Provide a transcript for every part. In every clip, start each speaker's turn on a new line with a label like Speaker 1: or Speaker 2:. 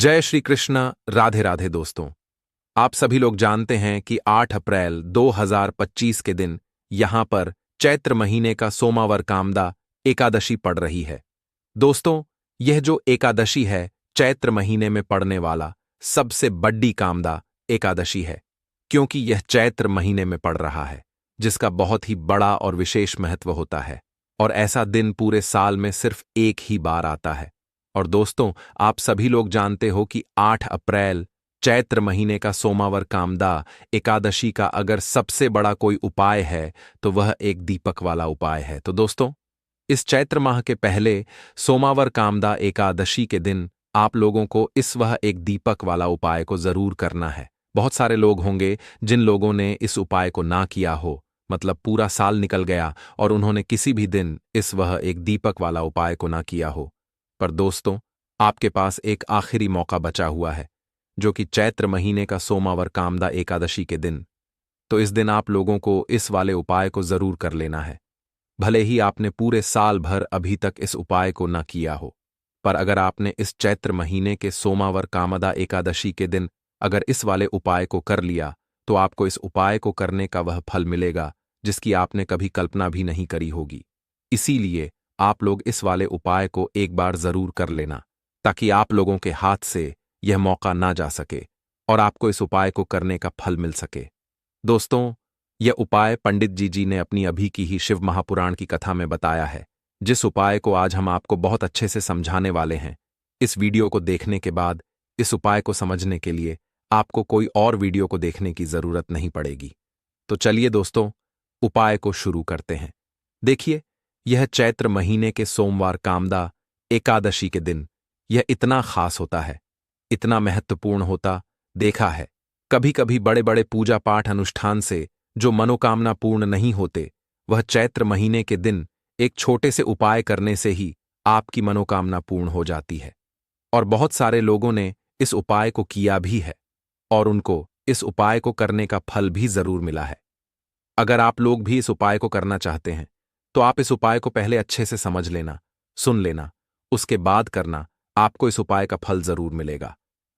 Speaker 1: जय श्री कृष्ण। राधे राधे दोस्तों। आप सभी लोग जानते हैं कि 8 अप्रैल 2025 के दिन यहां पर चैत्र महीने का सोमावर कामदा एकादशी पड़ रही है। दोस्तों, यह जो एकादशी है चैत्र महीने में पड़ने वाला सबसे बड़ी कामदा एकादशी है, क्योंकि यह चैत्र महीने में पड़ रहा है, जिसका बहुत ही बड़ा और विशेष महत्व होता है। और ऐसा दिन पूरे साल में सिर्फ एक ही बार आता है। और दोस्तों, आप सभी लोग जानते हो कि 8 अप्रैल चैत्र महीने का सोमावर कामदा एकादशी का अगर सबसे बड़ा कोई उपाय है तो वह एक दीपक वाला उपाय है। तो दोस्तों, इस चैत्र माह के पहले सोमावर कामदा एकादशी के दिन आप लोगों को इस वह एक दीपक वाला उपाय को जरूर करना है। बहुत सारे लोग होंगे जिन लोगों ने इस उपाय को ना किया हो, मतलब पूरा साल निकल गया और उन्होंने किसी भी दिन इस वह एक दीपक वाला उपाय को ना किया हो। पर दोस्तों, आपके पास एक आखिरी मौका बचा हुआ है, जो कि चैत्र महीने का सोमावर कामदा एकादशी के दिन। तो इस दिन आप लोगों को इस वाले उपाय को जरूर कर लेना है। भले ही आपने पूरे साल भर अभी तक इस उपाय को न किया हो, पर अगर आपने इस चैत्र महीने के सोमावर कामदा एकादशी के दिन अगर इस वाले उपाय को कर लिया तो आपको इस उपाय को करने का वह फल मिलेगा जिसकी आपने कभी कल्पना भी नहीं करी होगी। इसीलिए आप लोग इस वाले उपाय को एक बार जरूर कर लेना, ताकि आप लोगों के हाथ से यह मौका ना जा सके और आपको इस उपाय को करने का फल मिल सके। दोस्तों, यह उपाय पंडित जी ने अपनी अभी की ही शिव महापुराण की कथा में बताया है, जिस उपाय को आज हम आपको बहुत अच्छे से समझाने वाले हैं। इस वीडियो को देखने के बाद इस उपाय को समझने के लिए आपको कोई और वीडियो को देखने की जरूरत नहीं पड़ेगी। तो चलिए दोस्तों, उपाय को शुरू करते हैं। देखिए, यह चैत्र महीने के सोमवार कामदा एकादशी के दिन यह इतना खास होता है, इतना महत्वपूर्ण होता देखा है। कभी कभी बड़े बड़े पूजा पाठ अनुष्ठान से जो मनोकामना पूर्ण नहीं होते, वह चैत्र महीने के दिन एक छोटे से उपाय करने से ही आपकी मनोकामना पूर्ण हो जाती है। और बहुत सारे लोगों ने इस उपाय को किया भी है और उनको इस उपाय को करने का फल भी जरूर मिला है। अगर आप लोग भी इस उपाय को करना चाहते हैं तो आप इस उपाय को पहले अच्छे से समझ लेना, सुन लेना, उसके बाद करना। आपको इस उपाय का फल जरूर मिलेगा।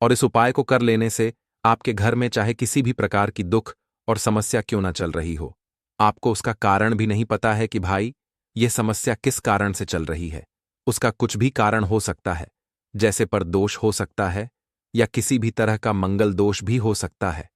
Speaker 1: और इस उपाय को कर लेने से आपके घर में चाहे किसी भी प्रकार की दुख और समस्या क्यों ना चल रही हो, आपको उसका कारण भी नहीं पता है कि भाई ये समस्या किस कारण से चल रही है, उसका कुछ भी कारण हो सकता है, जैसे पर दोष हो सकता है या किसी भी तरह का मंगल दोष भी हो सकता है।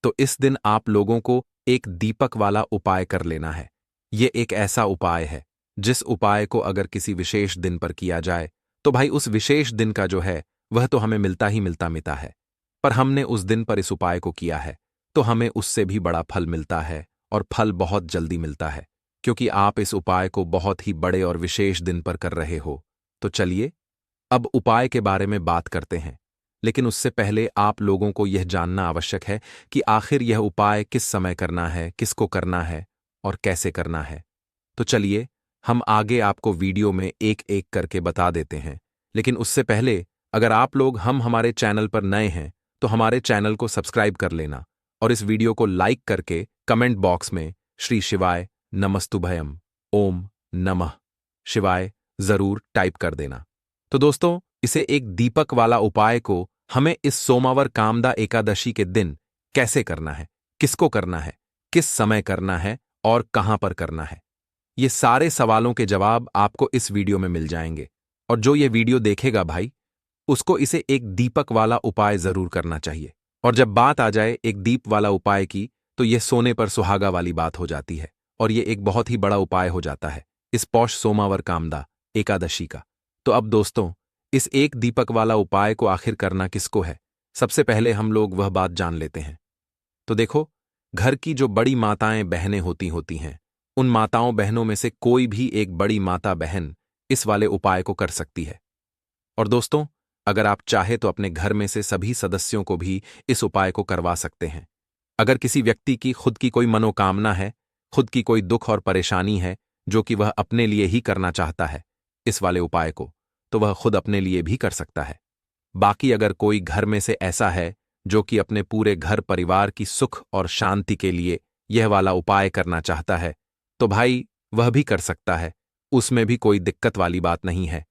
Speaker 1: तो इस दिन आप लोगों को एक दीपक वाला उपाय कर लेना है। ये एक ऐसा उपाय है जिस उपाय को अगर किसी विशेष दिन पर किया जाए तो भाई उस विशेष दिन का जो है वह तो हमें मिलता ही मिलता है, पर हमने उस दिन पर इस उपाय को किया है तो हमें उससे भी बड़ा फल मिलता है और फल बहुत जल्दी मिलता है, क्योंकि आप इस उपाय को बहुत ही बड़े और विशेष दिन पर कर रहे हो। तो चलिए अब उपाय के बारे में बात करते हैं, लेकिन उससे पहले आप लोगों को यह जानना आवश्यक है कि आखिर यह उपाय किस समय करना है, किसको करना है और कैसे करना है। तो चलिए हम आगे आपको वीडियो में एक एक करके बता देते हैं, लेकिन उससे पहले अगर आप लोग हमारे चैनल पर नए हैं तो हमारे चैनल को सब्सक्राइब कर लेना और इस वीडियो को लाइक करके कमेंट बॉक्स में श्री शिवाय नमस्तुभयम ओम नमः शिवाय जरूर टाइप कर देना। तो दोस्तों, इसे एक दीपक वाला उपाय को हमें इस सोमावर कामदा एकादशी के दिन कैसे करना है, किसको करना है, किस समय करना है और कहां पर करना है, ये सारे सवालों के जवाब आपको इस वीडियो में मिल जाएंगे। और जो ये वीडियो देखेगा भाई, उसको इसे एक दीपक वाला उपाय जरूर करना चाहिए। और जब बात आ जाए एक दीप वाला उपाय की, तो यह सोने पर सुहागा वाली बात हो जाती है और यह एक बहुत ही बड़ा उपाय हो जाता है इस पौष सोमावर कामदा एकादशी का। तो अब दोस्तों, इस एक दीपक वाला उपाय को आखिर करना किसको है, सबसे पहले हम लोग वह बात जान लेते हैं। तो देखो, घर की जो बड़ी माताएं बहनें होती हैं, उन माताओं बहनों में से कोई भी एक बड़ी माता बहन इस वाले उपाय को कर सकती है। और दोस्तों, अगर आप चाहे तो अपने घर में से सभी सदस्यों को भी इस उपाय को करवा सकते हैं। अगर किसी व्यक्ति की खुद की कोई मनोकामना है, खुद की कोई दुख और परेशानी है जो कि वह अपने लिए ही करना चाहता है इस वाले उपाय को, तो वह खुद अपने लिए भी कर सकता है। बाकी अगर कोई घर में से ऐसा है जो कि अपने पूरे घर परिवार की सुख और शांति के लिए यह वाला उपाय करना चाहता है, तो भाई वह भी कर सकता है, उसमें भी कोई दिक्कत वाली बात नहीं है।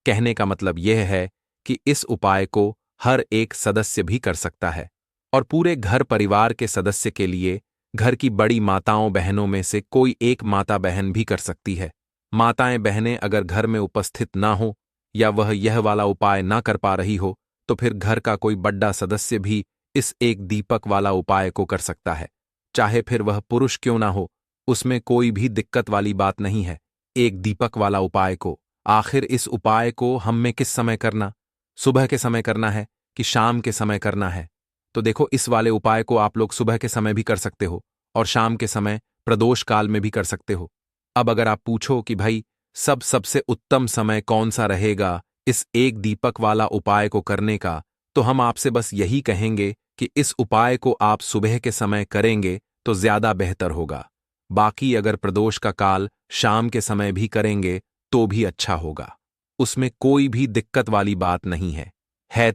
Speaker 1: कहने का मतलब यह है कि इस उपाय को हर एक सदस्य भी कर सकता है। और पूरे घर परिवार के सदस्य के लिए घर की बड़ी माताओं बहनों में से कोई एक माता बहन भी कर सकती है। माताएं बहनें अगर घर में उपस्थित ना हो या वह यह वाला उपाय ना कर पा रही हो तो फिर घर का कोई बड़ा सदस्य भी इस एक दीपक वाला उपाय को कर सकता है, चाहे फिर वह पुरुष क्यों ना हो। उसमें कोई भी दिक्कत वाली बात नहीं है। एक दीपक वाला उपाय को, आखिर इस उपाय को हम में किस समय करना, सुबह के समय करना है कि शाम के समय करना है? तो देखो, इस वाले उपाय को आप लोग सुबह के समय भी कर सकते हो और शाम के समय प्रदोष काल में भी कर सकते हो। अब अगर आप पूछो कि भाई सबसे उत्तम समय कौन सा रहेगा इस एक दीपक वाला उपाय को करने का, तो हम आपसे बस यही कहेंगे कि इस उपाय को आप सुबह के समय करेंगे तो ज्यादा बेहतर होगा। बाकी अगर प्रदोष का काल शाम के समय भी करेंगे तो भी अच्छा होगा, उसमें कोई भी दिक्कत वाली बात नहीं है।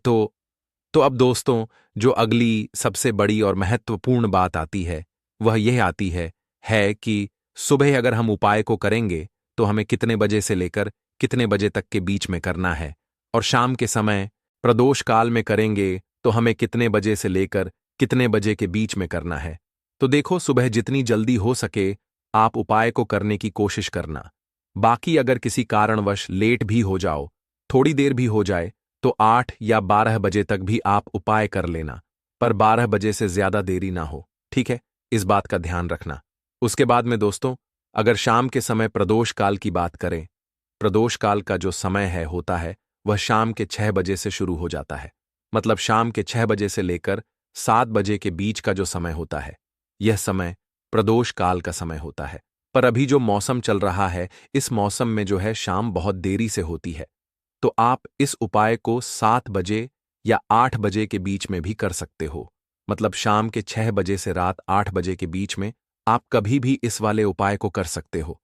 Speaker 1: तो अब दोस्तों, जो अगली सबसे बड़ी और महत्वपूर्ण बात आती है वह यह आती है कि सुबह अगर हम उपाय को करेंगे तो हमें कितने बजे से लेकर कितने बजे तक के बीच में करना है, और शाम के समय प्रदोष काल में करेंगे तो हमें कितने बजे से लेकर कितने बजे के बीच में करना है। तो देखो, सुबह जितनी जल्दी हो सके आप उपाय को करने की कोशिश करना। बाकी अगर किसी कारणवश लेट भी हो जाओ, थोड़ी देर भी हो जाए, तो 8 या 12 बजे तक भी आप उपाय कर लेना, पर 12 बजे से ज्यादा देरी ना हो, ठीक है? इस बात का ध्यान रखना। उसके बाद में दोस्तों, अगर शाम के समय प्रदोष काल की बात करें, प्रदोष काल का जो समय होता है वह शाम के 6 बजे से शुरू हो जाता है। मतलब शाम के 6 बजे से लेकर 7 बजे के बीच का जो समय होता है, यह समय प्रदोष काल का समय होता है। पर अभी जो मौसम चल रहा है, इस मौसम में जो है शाम बहुत देरी से होती है, तो आप इस उपाय को 7 बजे या 8 बजे के बीच में भी कर सकते हो। मतलब शाम के 6 बजे से रात 8 बजे के बीच में आप कभी भी इस वाले उपाय को कर सकते हो,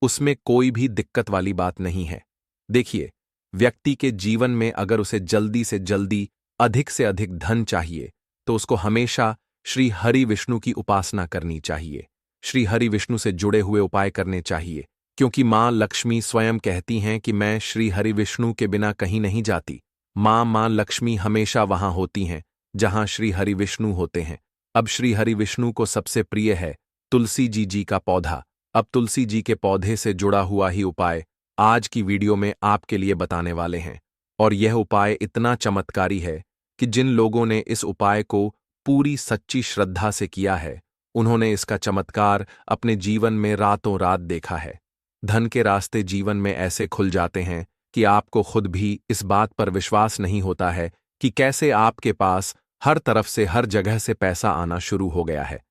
Speaker 1: उसमें कोई भी दिक्कत वाली बात नहीं है। देखिए, व्यक्ति के जीवन में अगर उसे जल्दी से जल्दी अधिक से अधिक धन चाहिए तो उसको हमेशा श्री हरि विष्णु की उपासना करनी चाहिए। श्री हरि विष्णु से जुड़े हुए उपाय करने चाहिए, क्योंकि मां लक्ष्मी स्वयं कहती हैं कि मैं श्री हरि विष्णु के बिना कहीं नहीं जाती। मां लक्ष्मी हमेशा वहां होती हैं जहां श्री हरि विष्णु होते हैं। अब श्री हरि विष्णु को सबसे प्रिय है तुलसी जी का पौधा। अब तुलसी जी के पौधे से जुड़ा हुआ ही उपाय आज की वीडियो में आपके लिए बताने वाले हैं। और यह उपाय इतना चमत्कारी है कि जिन लोगों ने इस उपाय को पूरी सच्ची श्रद्धा से किया है, उन्होंने इसका चमत्कार अपने जीवन में रातों रात देखा है। धन के रास्ते जीवन में ऐसे खुल जाते हैं कि आपको खुद भी इस बात पर विश्वास नहीं होता है कि कैसे आपके पास हर तरफ से हर जगह से पैसा आना शुरू हो गया है।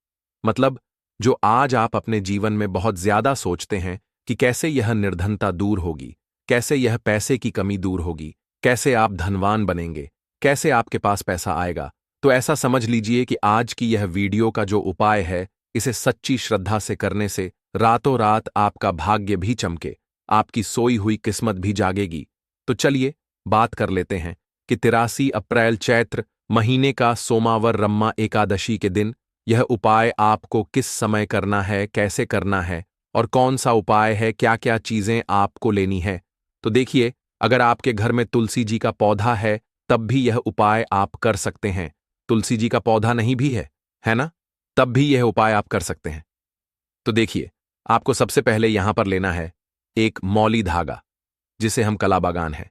Speaker 1: मतलब जो आज आप अपने जीवन में बहुत ज्यादा सोचते हैं कि कैसे यह निर्धनता दूर होगी, कैसे यह पैसे की कमी दूर होगी, कैसे आप धनवान बनेंगे, कैसे आपके पास पैसा आएगा, तो ऐसा समझ लीजिए कि आज की यह वीडियो का जो उपाय है, इसे सच्ची श्रद्धा से करने से रातों रात आपका भाग्य भी चमके, आपकी सोई हुई किस्मत भी जागेगी। तो चलिए बात कर लेते हैं कि 83 अप्रैल चैत्र महीने का सोमावर रम्मा एकादशी के दिन यह उपाय आपको किस समय करना है, कैसे करना है और कौन सा उपाय है, क्या क्या चीजें आपको लेनी है। तो देखिए, अगर आपके घर में तुलसी जी का पौधा है तब भी यह उपाय आप कर सकते हैं। तुलसी जी का पौधा नहीं भी है ना, तब भी यह उपाय आप कर सकते हैं। तो देखिए, आपको सबसे पहले यहां पर लेना है एक मौली धागा, जिसे हम कलाबागान है।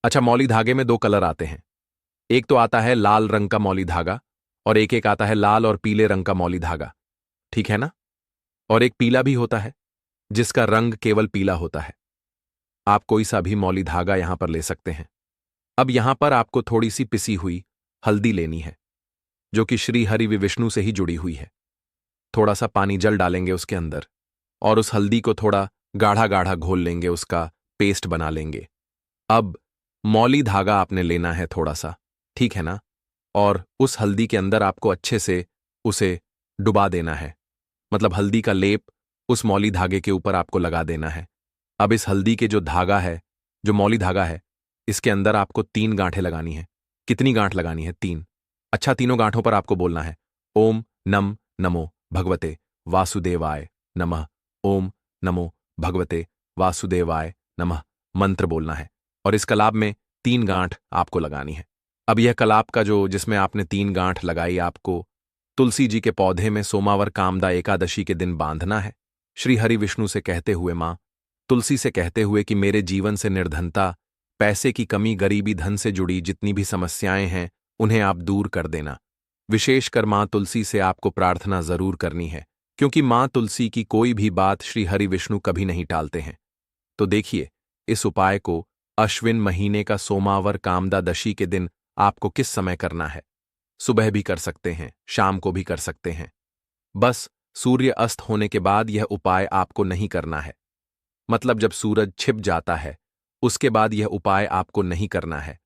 Speaker 1: अच्छा, मौली धागे में 2 कलर आते हैं। एक तो आता है लाल रंग का मौली धागा और एक आता है लाल और पीले रंग का मौली धागा, ठीक है ना? और एक पीला भी होता है जिसका रंग केवल पीला होता है। आप कोई सा भी मौली धागा यहां पर ले सकते हैं। अब यहां पर आपको थोड़ी सी पिसी हुई हल्दी लेनी है, जो कि श्री हरि विष्णु से ही जुड़ी हुई है। थोड़ा सा पानी जल डालेंगे उसके अंदर और उस हल्दी को थोड़ा गाढ़ा गाढ़ा घोल लेंगे, उसका पेस्ट बना लेंगे। अब मौली धागा आपने लेना है थोड़ा सा, ठीक है ना? और उस हल्दी के अंदर आपको अच्छे से उसे डुबा देना है। मतलब हल्दी का लेप उस मौली धागे के ऊपर आपको लगा देना है। अब इस हल्दी के जो धागा है, जो मौली धागा है, इसके अंदर आपको 3 गांठें लगानी है। कितनी गांठ लगानी है? 3। अच्छा, तीनों गांठों पर आपको बोलना है ओम नमो भगवते वासुदेवाय नमः। ओम नमो भगवते वासुदेवाय नमः मंत्र बोलना है और इस कलाब में 3 गांठ आपको लगानी है। अब यह कलाप का जो जिसमें आपने 3 गांठ लगाई आपको तुलसी जी के पौधे में सोमावर कामदा एकादशी के दिन बांधना है। श्री हरि विष्णु से कहते हुए मां तुलसी से कहते हुए कि मेरे जीवन से निर्धनता, पैसे की कमी, गरीबी, धन से जुड़ी जितनी भी समस्याएं हैं उन्हें आप दूर कर देना। विशेषकर मां तुलसी से आपको प्रार्थना जरूर करनी है, क्योंकि मां तुलसी की कोई भी बात श्री हरि विष्णु कभी नहीं टालते हैं। तो देखिए, इस उपाय को अश्विन महीने का सोमावर कामदा दशी के दिन आपको किस समय करना है। सुबह भी कर सकते हैं, शाम को भी कर सकते हैं। बस सूर्य अस्त होने के बाद यह उपाय आपको नहीं करना है। मतलब जब सूरज छिप जाता है उसके बाद यह उपाय आपको नहीं करना है।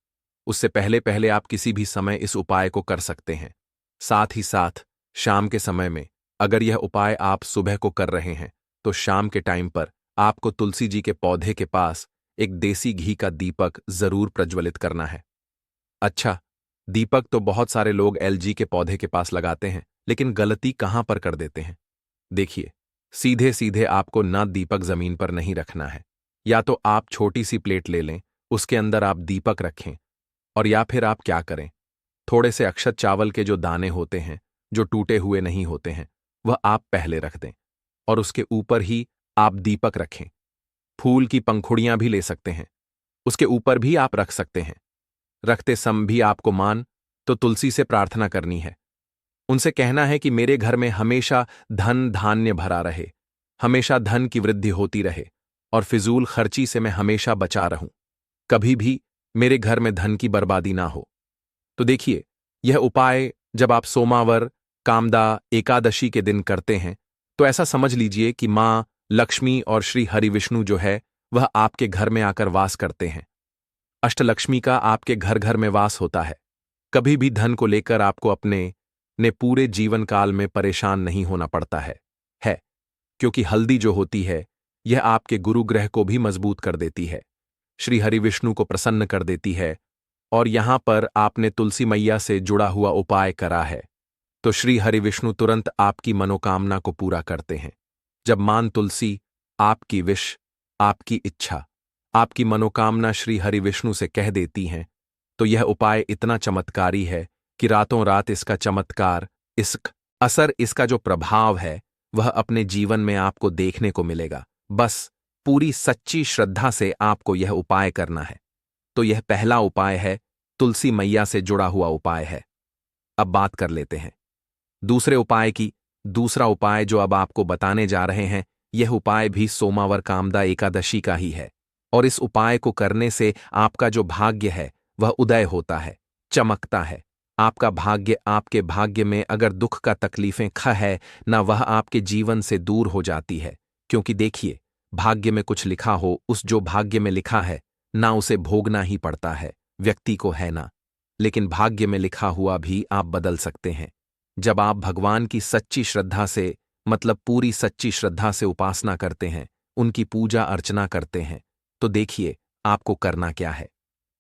Speaker 1: उससे पहले पहले आप किसी भी समय इस उपाय को कर सकते हैं। साथ ही साथ शाम के समय में अगर यह उपाय आप सुबह को कर रहे हैं तो शाम के टाइम पर आपको तुलसी जी के पौधे के पास एक देसी घी का दीपक जरूर प्रज्वलित करना है। अच्छा, दीपक तो बहुत सारे लोग एलजी के पौधे के पास लगाते हैं, लेकिन गलती कहां पर कर देते हैं। देखिए, सीधे सीधे आपको ना दीपक जमीन पर नहीं रखना है। या तो आप छोटी सी प्लेट ले लें, उसके अंदर आप दीपक रखें, और या फिर आप क्या करें, थोड़े से अक्षत चावल के जो दाने होते हैं, जो टूटे हुए नहीं होते हैं, वह आप पहले रख दें और उसके ऊपर ही आप दीपक रखें। फूल की पंखुड़ियां भी ले सकते हैं, उसके ऊपर भी आप रख सकते हैं। रखते सम भी आपको तो तुलसी से प्रार्थना करनी है। उनसे कहना है कि मेरे घर में हमेशा धन धान्य भरा रहे, हमेशा धन की वृद्धि होती रहे और फिजूल खर्ची से मैं हमेशा बचा रहूं, कभी भी मेरे घर में धन की बर्बादी ना हो। तो देखिए, यह उपाय जब आप सोमावर कामदा एकादशी के दिन करते हैं तो ऐसा समझ लीजिए कि मां लक्ष्मी और श्री हरि विष्णु जो है वह आपके घर में आकर वास करते हैं। अष्टलक्ष्मी का आपके घर घर में वास होता है। कभी भी धन को लेकर आपको अपने पूरे जीवन काल में परेशान नहीं होना पड़ता है, क्योंकि हल्दी जो होती है यह आपके गुरु ग्रह को भी मजबूत कर देती है, श्री हरि विष्णु को प्रसन्न कर देती है। और यहां पर आपने तुलसी मैया से जुड़ा हुआ उपाय करा है तो श्री हरि विष्णु तुरंत आपकी मनोकामना को पूरा करते हैं। जब मान तुलसी आपकी विश, आपकी इच्छा, आपकी मनोकामना श्री हरि विष्णु से कह देती हैं तो यह उपाय इतना चमत्कारी है कि रातों रात इसका चमत्कार, इसका जो प्रभाव है वह अपने जीवन में आपको देखने को मिलेगा। बस पूरी सच्ची श्रद्धा से आपको यह उपाय करना है। तो यह पहला उपाय है, तुलसी मैया से जुड़ा हुआ उपाय है। अब बात कर लेते हैं दूसरे उपाय की। दूसरा उपाय जो अब आपको बताने जा रहे हैं, यह उपाय भी सोमावर कामदा एकादशी का ही है। और इस उपाय को करने से आपका जो भाग्य है वह उदय होता है, चमकता है। आपका भाग्य, आपके भाग्य में अगर दुख का तकलीफें है ना, वह आपके जीवन से दूर हो जाती है। क्योंकि देखिए, भाग्य में कुछ लिखा हो, उस जो भाग्य में लिखा है ना उसे भोगना ही पड़ता है व्यक्ति को, है ना। लेकिन भाग्य में लिखा हुआ भी आप बदल सकते हैं जब आप भगवान की सच्ची श्रद्धा से, मतलब पूरी सच्ची श्रद्धा से उपासना करते हैं, उनकी पूजा अर्चना करते हैं। तो देखिए, आपको करना क्या है।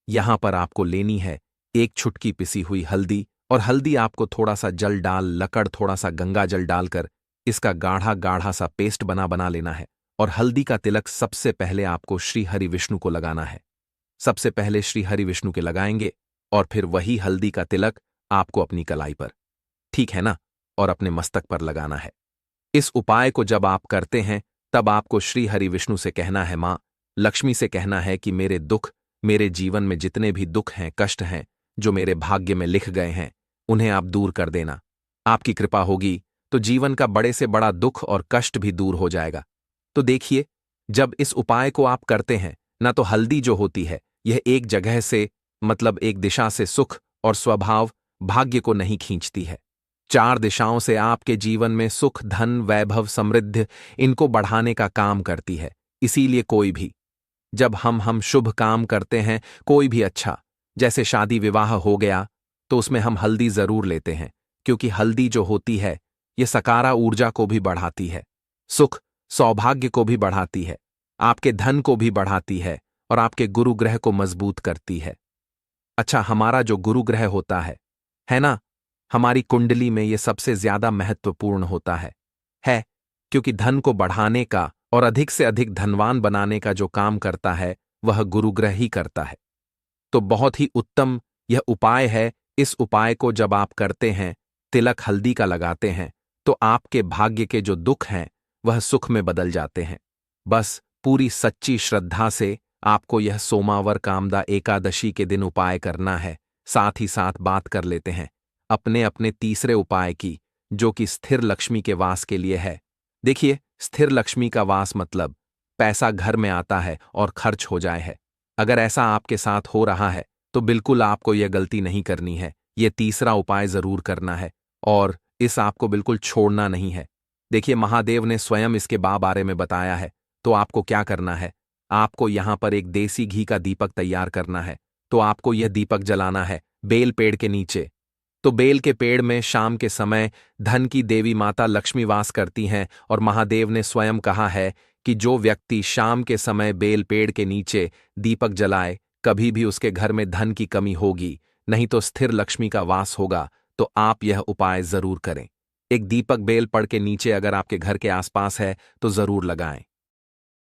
Speaker 1: यहां पर आपको लेनी है एक छुटकी पिसी हुई हल्दी, और हल्दी आपको थोड़ा सा जल डाल, लकड़, थोड़ा सा गंगा जल डालकर इसका गाढ़ा गाढ़ा सा पेस्ट बना लेना है। और हल्दी का तिलक सबसे पहले आपको श्री हरि विष्णु को लगाना है। सबसे पहले श्री हरि विष्णु के लगाएंगे और फिर वही हल्दी का तिलक आपको अपनी कलाई पर, ठीक है ना, और अपने मस्तक पर लगाना है। इस उपाय को जब आप करते हैं तब आपको श्री हरि विष्णु से कहना है, मां लक्ष्मी से कहना है कि मेरे दुख, मेरे जीवन में जितने भी दुख हैं, कष्ट हैं, जो मेरे भाग्य में लिख गए हैं, उन्हें आप दूर कर देना। आपकी कृपा होगी तो जीवन का बड़े से बड़ा दुख और कष्ट भी दूर हो जाएगा। तो देखिए, जब इस उपाय को आप करते हैं ना, तो हल्दी जो होती है यह एक जगह से, मतलब एक दिशा से सुख और स्वभाव भाग्य को नहीं खींचती है। 4 दिशाओं से आपके जीवन में सुख, धन, वैभव, समृद्धि, इनको बढ़ाने का काम करती है। इसीलिए कोई भी जब हम शुभ काम करते हैं, कोई भी अच्छा, जैसे शादी विवाह हो गया, तो उसमें हम हल्दी जरूर लेते हैं, क्योंकि हल्दी जो होती है ये सकारा ऊर्जा को भी बढ़ाती है, सुख सौभाग्य को भी बढ़ाती है, आपके धन को भी बढ़ाती है और आपके गुरु ग्रह को मजबूत करती है। अच्छा, हमारा जो गुरु ग्रह होता है ना, हमारी कुंडली में ये सबसे ज्यादा महत्वपूर्ण होता है, क्योंकि धन को बढ़ाने का और अधिक से अधिक धनवान बनाने का जो काम करता है वह गुरु ग्रह ही करता है। तो बहुत ही उत्तम यह उपाय है। इस उपाय को जब आप करते हैं, तिलक हल्दी का लगाते हैं, तो आपके भाग्य के जो दुख हैं वह सुख में बदल जाते हैं। बस पूरी सच्ची श्रद्धा से आपको यह सोमावर कामदा एकादशी के दिन उपाय करना है। साथ ही साथ बात कर लेते हैं अपने अपने तीसरे उपाय की, जो कि स्थिर लक्ष्मी के वास के लिए है। देखिए, स्थिर लक्ष्मी का वास मतलब पैसा घर में आता है और खर्च हो जाए है। अगर ऐसा आपके साथ हो रहा है तो बिल्कुल आपको यह गलती नहीं करनी है। यह तीसरा उपाय जरूर करना है और इस आपको बिल्कुल छोड़ना नहीं है। देखिए, महादेव ने स्वयं इसके बारे में बताया है। तो आपको क्या करना है, आपको यहां पर एक देसी घी का दीपक तैयार करना है। तो आपको यह दीपक जलाना है बेल पेड़ के नीचे। तो बेल के पेड़ में शाम के समय धन की देवी माता लक्ष्मी वास करती हैं और महादेव ने स्वयं कहा है कि जो व्यक्ति शाम के समय बेल पेड़ के नीचे दीपक जलाए, कभी भी उसके घर में धन की कमी होगी, नहीं तो स्थिर लक्ष्मी का वास होगा। तो आप यह उपाय जरूर करें। एक दीपक बेल पेड़ के नीचे अगर आपके घर के आसपास है तो जरूर लगाएं।